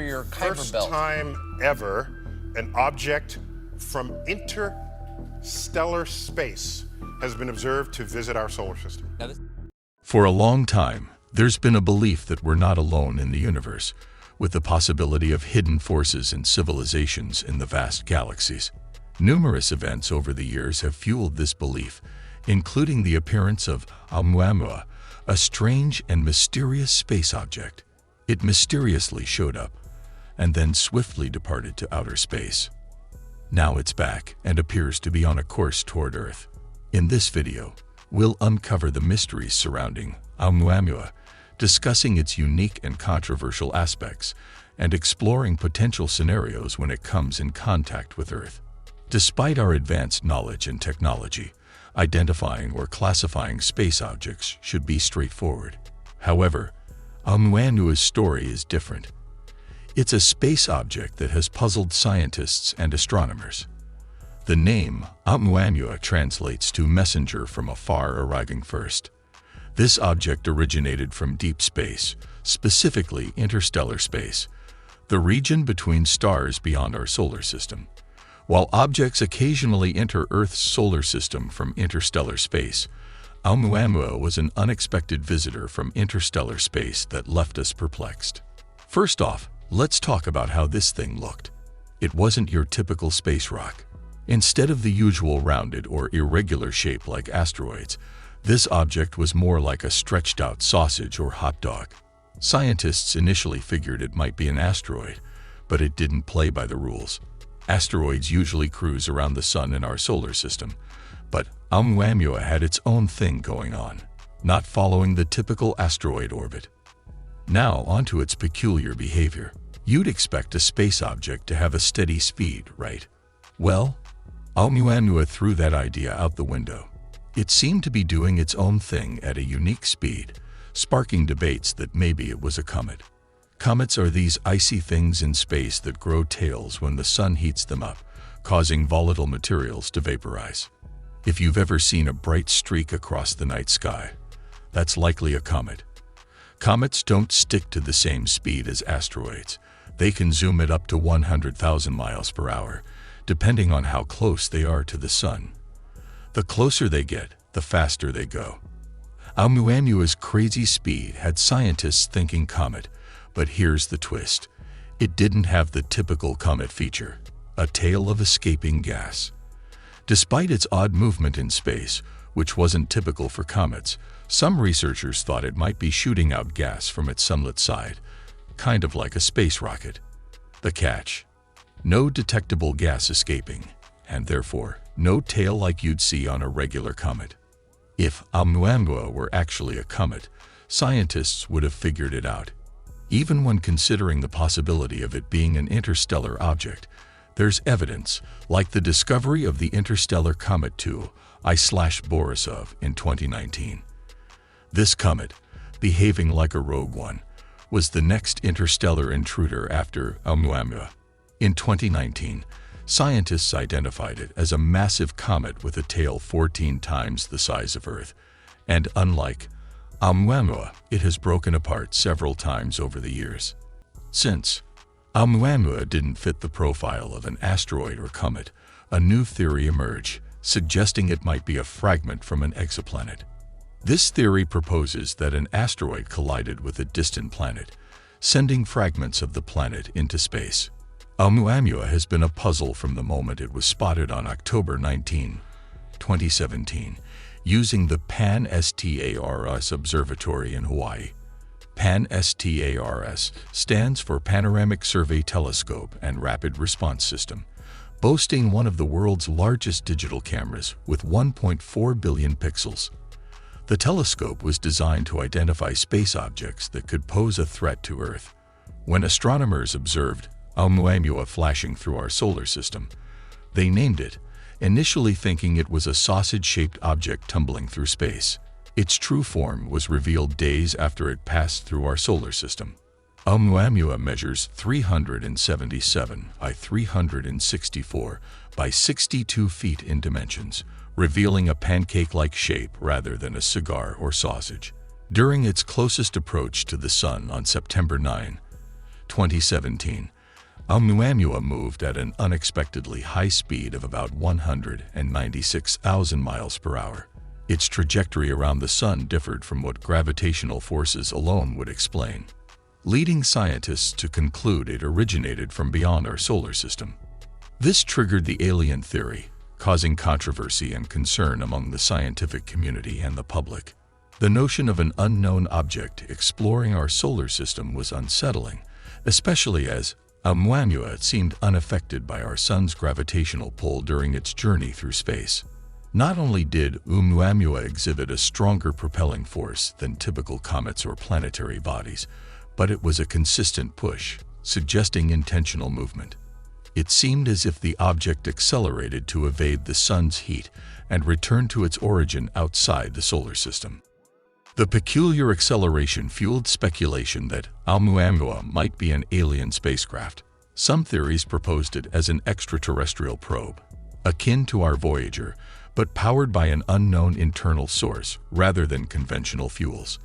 your Kuiper First belt. time ever, an object from interstellar space has been observed to visit our solar system. For a long time, there's been a belief that we're not alone in the universe, with the possibility of hidden forces and civilizations in the vast galaxies. Numerous events over the years have fueled this belief, including the appearance of Oumuamua, a strange and mysterious space object. It mysteriously showed up, and then swiftly departed to outer space. Now it's back and appears to be on a course toward Earth. In this video, we'll uncover the mysteries surrounding Oumuamua, discussing its unique and controversial aspects, and exploring potential scenarios when it comes in contact with Earth. Despite our advanced knowledge and technology, identifying or classifying space objects should be straightforward. However, Oumuamua's story is different. It's a space object that has puzzled scientists and astronomers. The name Oumuamua translates to messenger from afar arriving first. This object originated from deep space, specifically interstellar space, the region between stars beyond our solar system. While objects occasionally enter Earth's solar system from interstellar space, Oumuamua was an unexpected visitor from interstellar space that left us perplexed. First off, let's talk about how this thing looked. It wasn't your typical space rock. Instead of the usual rounded or irregular shape like asteroids, this object was more like a stretched-out sausage or hot dog. Scientists initially figured it might be an asteroid, but it didn't play by the rules. Asteroids usually cruise around the sun in our solar system, but Oumuamua had its own thing going on, not following the typical asteroid orbit. Now onto its peculiar behavior. You'd expect a space object to have a steady speed, right? Well, Oumuamua threw that idea out the window. It seemed to be doing its own thing at a unique speed, sparking debates that maybe it was a comet. Comets are these icy things in space that grow tails when the sun heats them up, causing volatile materials to vaporize. If you've ever seen a bright streak across the night sky, that's likely a comet. Comets don't stick to the same speed as asteroids. They can zoom at up to 100,000 miles per hour, depending on how close they are to the sun. The closer they get, the faster they go. Oumuamua's crazy speed had scientists thinking comet, but here's the twist. It didn't have the typical comet feature, a tail of escaping gas. Despite its odd movement in space, which wasn't typical for comets, some researchers thought it might be shooting out gas from its sunlit side, kind of like a space rocket. The catch: no detectable gas escaping, and therefore no tail like you'd see on a regular comet. If Oumuamua were actually a comet, scientists would have figured it out. Even when considering the possibility of it being an interstellar object, there's evidence, like the discovery of the interstellar comet 2I/Borisov in 2019. This comet, behaving like a rogue one, was the next interstellar intruder after Oumuamua. In 2019, scientists identified it as a massive comet with a tail 14 times the size of Earth, and unlike Oumuamua, it has broken apart several times over the years. Since Oumuamua didn't fit the profile of an asteroid or comet, a new theory emerged, suggesting it might be a fragment from an exoplanet. This theory proposes that an asteroid collided with a distant planet, sending fragments of the planet into space. Oumuamua has been a puzzle from the moment it was spotted on October 19, 2017, using the Pan-STARS Observatory in Hawaii. Pan-STARS stands for Panoramic Survey Telescope and Rapid Response System, boasting one of the world's largest digital cameras with 1.4 billion pixels. The telescope was designed to identify space objects that could pose a threat to Earth. When astronomers observed Oumuamua flashing through our solar system, they named it, initially thinking it was a sausage-shaped object tumbling through space. Its true form was revealed days after it passed through our solar system. Oumuamua measures 377 by 364 by 62 feet in dimensions, revealing a pancake-like shape rather than a cigar or sausage. During its closest approach to the Sun on September 9, 2017, Oumuamua moved at an unexpectedly high speed of about 196,000 miles per hour. Its trajectory around the Sun differed from what gravitational forces alone would explain, leading scientists to conclude it originated from beyond our solar system. This triggered the alien theory, causing controversy and concern among the scientific community and the public. The notion of an unknown object exploring our solar system was unsettling, especially as Oumuamua seemed unaffected by our Sun's gravitational pull during its journey through space. Not only did Oumuamua exhibit a stronger propelling force than typical comets or planetary bodies, but it was a consistent push, suggesting intentional movement. It seemed as if the object accelerated to evade the Sun's heat and return to its origin outside the solar system. The peculiar acceleration fueled speculation that Oumuamua might be an alien spacecraft. Some theories proposed it as an extraterrestrial probe, akin to our Voyager, but powered by an unknown internal source rather than conventional fuels.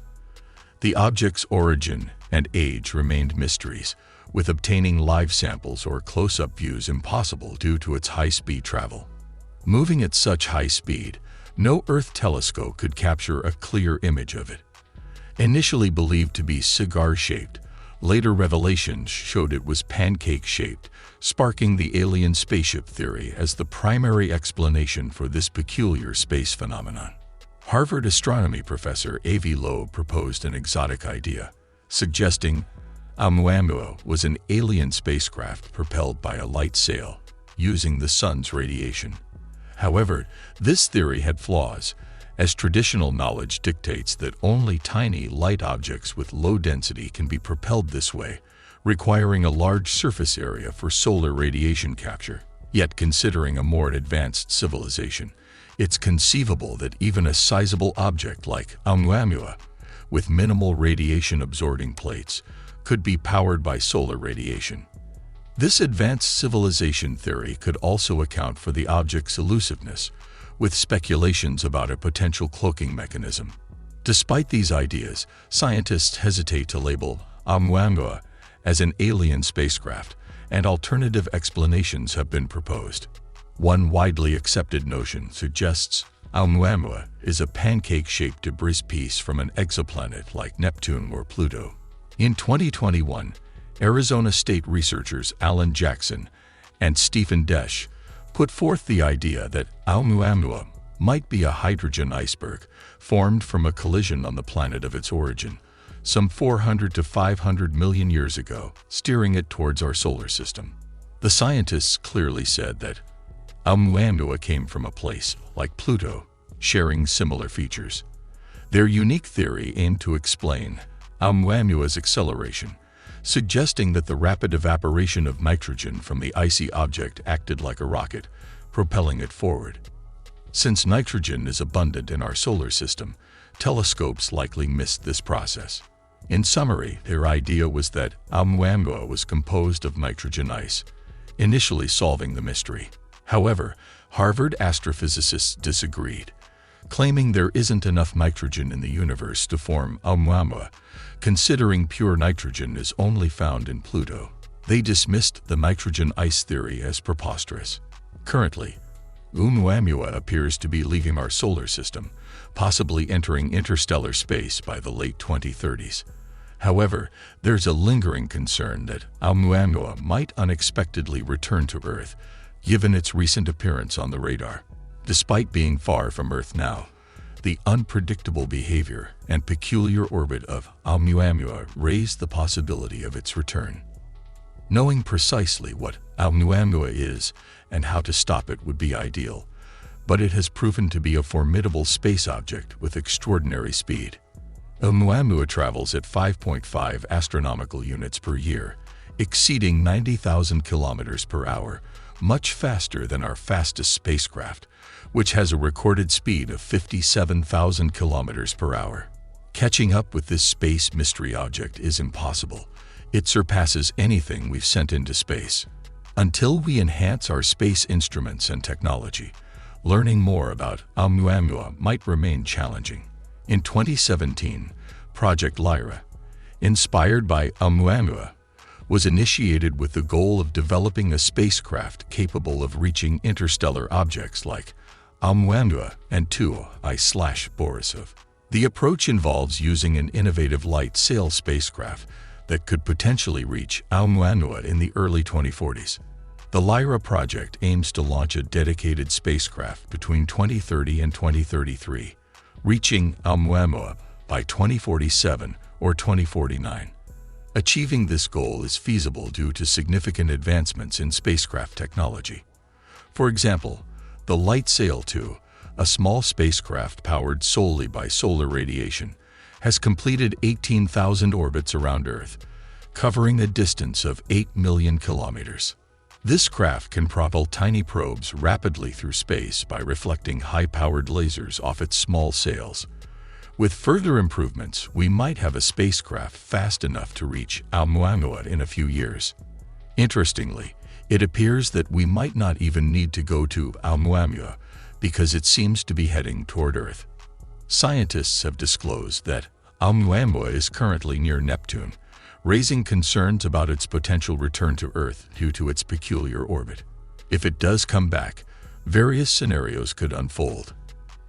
The object's origin and age remained mysteries, with obtaining live samples or close-up views impossible due to its high-speed travel. Moving at such high speed, no Earth telescope could capture a clear image of it. Initially believed to be cigar-shaped, later revelations showed it was pancake-shaped, sparking the alien spaceship theory as the primary explanation for this peculiar space phenomenon. Harvard astronomy professor Avi Loeb proposed an exotic idea, suggesting Oumuamua was an alien spacecraft propelled by a light sail, using the Sun's radiation. However, this theory had flaws, as traditional knowledge dictates that only tiny light objects with low density can be propelled this way, requiring a large surface area for solar radiation capture. Yet, considering a more advanced civilization, it's conceivable that even a sizable object like Oumuamua, with minimal radiation-absorbing plates, could be powered by solar radiation. This advanced civilization theory could also account for the object's elusiveness, with speculations about a potential cloaking mechanism. Despite these ideas, scientists hesitate to label Oumuamua as an alien spacecraft, and alternative explanations have been proposed. One widely accepted notion suggests Oumuamua is a pancake-shaped debris piece from an exoplanet like Neptune or Pluto. In 2021, Arizona State researchers Alan Jackson and Stephen Desch put forth the idea that Oumuamua might be a hydrogen iceberg formed from a collision on the planet of its origin, some 400 to 500 million years ago, steering it towards our solar system. The scientists clearly said that Oumuamua came from a place like Pluto, sharing similar features. Their unique theory aimed to explain Oumuamua's acceleration, suggesting that the rapid evaporation of nitrogen from the icy object acted like a rocket, propelling it forward. Since nitrogen is abundant in our solar system, telescopes likely missed this process. In summary, their idea was that Oumuamua was composed of nitrogen ice, initially solving the mystery. However, Harvard astrophysicists disagreed, claiming there isn't enough nitrogen in the universe to form Oumuamua, considering pure nitrogen is only found in Pluto. They dismissed the nitrogen ice theory as preposterous. Currently, Oumuamua appears to be leaving our solar system, possibly entering interstellar space by the late 2030s. However, there's a lingering concern that Oumuamua might unexpectedly return to Earth, given its recent appearance on the radar. Despite being far from Earth now, the unpredictable behavior and peculiar orbit of Oumuamua raise the possibility of its return. Knowing precisely what Oumuamua is and how to stop it would be ideal, but it has proven to be a formidable space object with extraordinary speed. Oumuamua travels at 5.5 astronomical units per year, exceeding 90,000 kilometers per hour, much faster than our fastest spacecraft, which has a recorded speed of 57,000 kilometers per hour. Catching up with this space mystery object is impossible. It surpasses anything we've sent into space. Until we enhance our space instruments and technology, learning more about Oumuamua might remain challenging. In 2017, Project Lyra, inspired by Oumuamua, was initiated with the goal of developing a spacecraft capable of reaching interstellar objects like Oumuamua and I/Borisov. The approach involves using an innovative light sail spacecraft that could potentially reach Oumuamua in the early 2040s. The Lyra project aims to launch a dedicated spacecraft between 2030 and 2033, reaching Oumuamua by 2047 or 2049. Achieving this goal is feasible due to significant advancements in spacecraft technology. For example, the Light Sail 2, a small spacecraft powered solely by solar radiation, has completed 18,000 orbits around Earth, covering a distance of 8 million kilometers. This craft can propel tiny probes rapidly through space by reflecting high-powered lasers off its small sails. With further improvements, we might have a spacecraft fast enough to reach Oumuamua in a few years. Interestingly, it appears that we might not even need to go to Oumuamua because it seems to be heading toward Earth. Scientists have disclosed that Oumuamua is currently near Neptune, raising concerns about its potential return to Earth due to its peculiar orbit. If it does come back, various scenarios could unfold.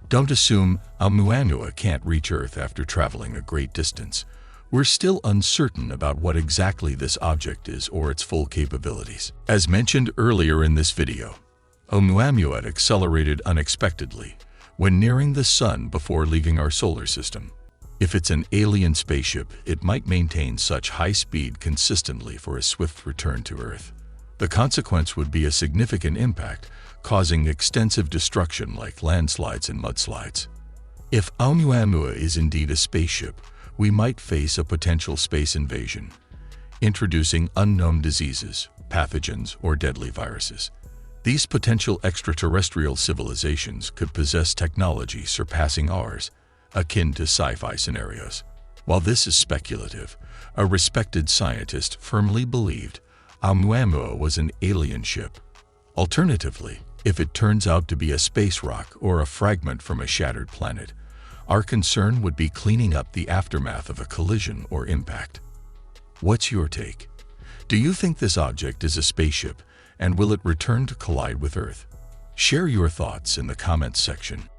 Don't assume Oumuamua can't reach Earth after traveling a great distance. We're still uncertain about what exactly this object is or its full capabilities. As mentioned earlier in this video, Oumuamua accelerated unexpectedly when nearing the Sun before leaving our solar system. If it's an alien spaceship, it might maintain such high speed consistently for a swift return to Earth. The consequence would be a significant impact, causing extensive destruction like landslides and mudslides. If Oumuamua is indeed a spaceship, we might face a potential space invasion, introducing unknown diseases, pathogens, or deadly viruses. These potential extraterrestrial civilizations could possess technology surpassing ours, akin to sci-fi scenarios. While this is speculative, a respected scientist firmly believed Oumuamua was an alien ship. Alternatively, if it turns out to be a space rock or a fragment from a shattered planet, our concern would be cleaning up the aftermath of a collision or impact. What's your take? Do you think this object is a spaceship, and will it return to collide with Earth? Share your thoughts in the comments section.